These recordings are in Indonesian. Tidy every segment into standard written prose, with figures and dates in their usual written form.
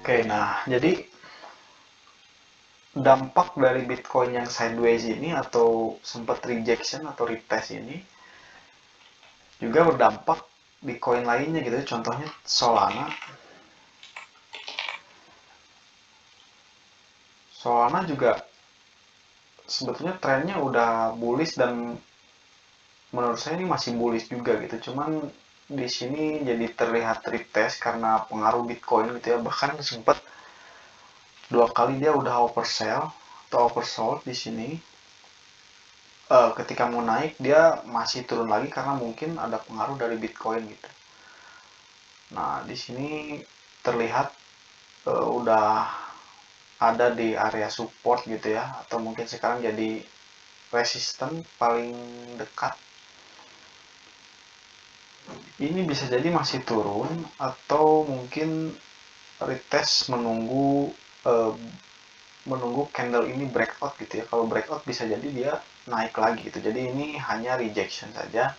Oke, nah jadi dampak dari Bitcoin yang sideways ini atau sempat rejection atau retest ini juga berdampak di koin lainnya gitu. Contohnya Solana. Solana juga sebetulnya trennya udah bullish dan menurut saya ini masih bullish juga gitu. Cuman di sini jadi terlihat retest karena pengaruh Bitcoin gitu ya. Bahkan sempat 2 kali dia udah oversell atau oversold di sini. Ketika mau naik dia masih turun lagi karena mungkin ada pengaruh dari Bitcoin gitu. Nah, di sini terlihat udah ada di area support gitu ya, atau mungkin sekarang jadi resisten paling dekat. Ini bisa jadi masih turun atau mungkin retest eh, menunggu candle ini breakout gitu ya. Kalau breakout bisa jadi dia naik lagi gitu. Jadi ini hanya rejection saja.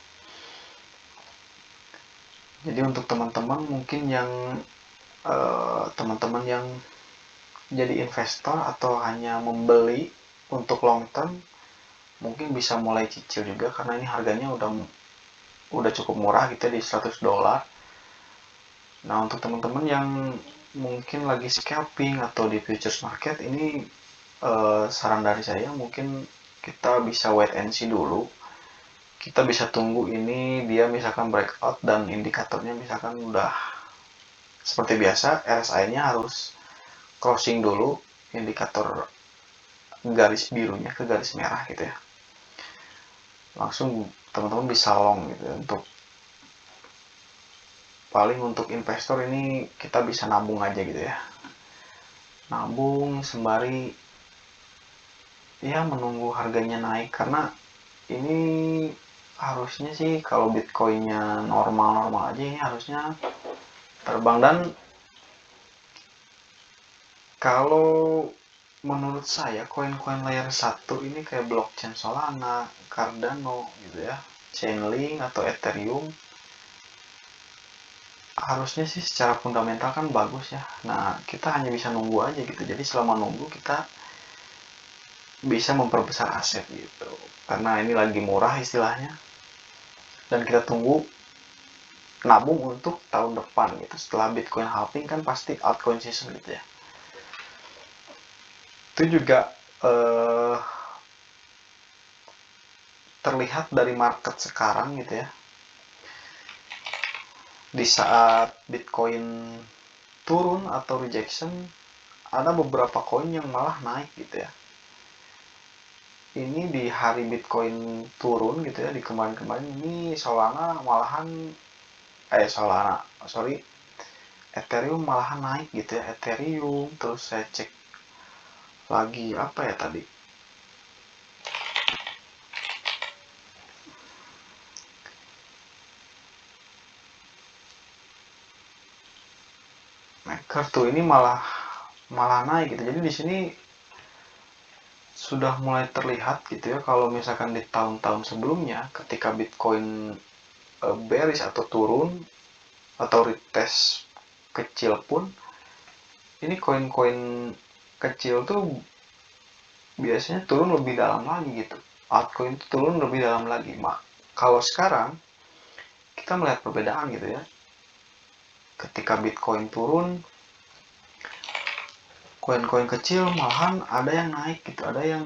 Jadi untuk teman-teman mungkin yang teman-teman yang jadi investor atau hanya membeli untuk long term, mungkin bisa mulai cicil juga karena ini harganya udah cukup murah gitu di $100. Nah, untuk teman-teman yang mungkin lagi scalping atau di futures market, ini saran dari saya mungkin kita bisa wait and see dulu. Kita bisa tunggu ini dia misalkan breakout dan indikatornya misalkan udah seperti biasa, RSI-nya harus crossing dulu indikator garis birunya ke garis merah gitu ya. Langsung teman-teman bisa long gitu ya. Untuk investor ini kita bisa nabung aja gitu ya. Nabung sembari ya menunggu harganya naik karena ini harusnya sih kalau Bitcoinnya normal-normal aja ini harusnya terbang. Dan kalau menurut saya koin-koin layer 1 ini kayak blockchain Solana, Cardano gitu ya, Chainlink atau Ethereum harusnya sih secara fundamental kan bagus ya. Nah, kita hanya bisa nunggu aja gitu. Jadi selama nunggu kita bisa memperbesar aset gitu. Karena ini lagi murah istilahnya. Dan kita tunggu nabung untuk tahun depan gitu. Setelah Bitcoin halving kan pasti altcoin season gitu ya. Itu juga eh, terlihat dari market sekarang gitu ya. Di saat Bitcoin turun atau rejection, ada beberapa koin yang malah naik gitu ya. Ini di hari Bitcoin turun gitu ya, di kemarin-kemarin ini Solana, sorry, Ethereum malahan naik gitu ya. Ethereum, terus saya cek lagi apa ya tadi, Maker tuh ini malah malah naik gitu. Jadi di sini sudah mulai terlihat gitu ya, kalau misalkan di tahun-tahun sebelumnya ketika Bitcoin bearish atau turun atau retest kecil pun, ini koin-koin kecil tuh biasanya turun lebih dalam lagi gitu. Altcoin itu turun lebih dalam lagi. Kalau sekarang kita melihat perbedaan gitu ya. Ketika Bitcoin turun, koin-koin kecil malahan ada yang naik gitu, ada yang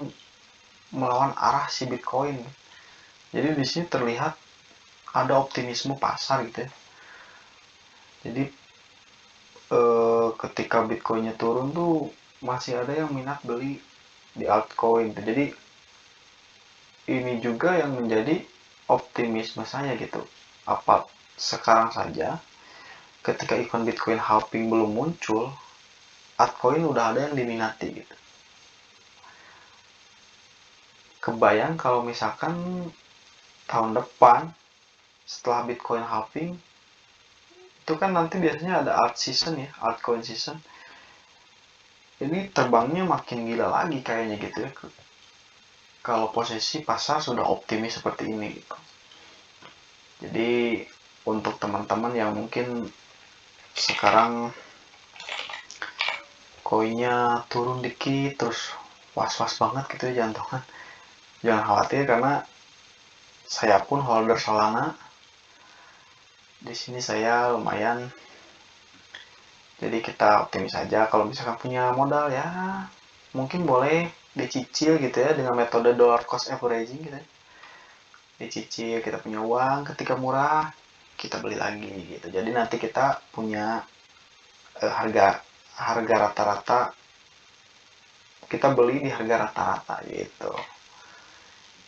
melawan arah si Bitcoin. Jadi di sini terlihat ada optimisme pasar gitu ya. Jadi ketika Bitcoinnya turun tuh masih ada yang minat beli di altcoin. Jadi ini juga yang menjadi optimisme saya gitu. Apa sekarang saja ketika event Bitcoin halving belum muncul, altcoin udah ada yang diminati gitu. Kebayang kalau misalkan tahun depan setelah Bitcoin halving itu kan nanti biasanya ada altcoin season. Ini terbangnya makin gila lagi kayaknya gitu ya. Kalau posisi pasar sudah optimis seperti ini gitu. Jadi untuk teman-teman yang mungkin sekarang koinnya turun dikit terus was-was banget gitu ya jantungan. Jangan khawatir karena saya pun holder Solana. Di sini saya lumayan, jadi kita optimis saja. Kalau misalkan punya modal ya mungkin boleh dicicil gitu ya dengan metode dollar cost averaging gitu ya. Dicicil, kita punya uang, ketika murah kita beli lagi gitu. Jadi nanti kita punya harga rata-rata, kita beli di harga rata-rata gitu.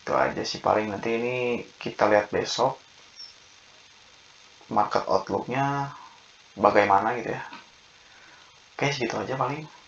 Itu aja sih paling. Nanti ini kita lihat besok market outlooknya bagaimana gitu ya. Oke, segitu aja paling.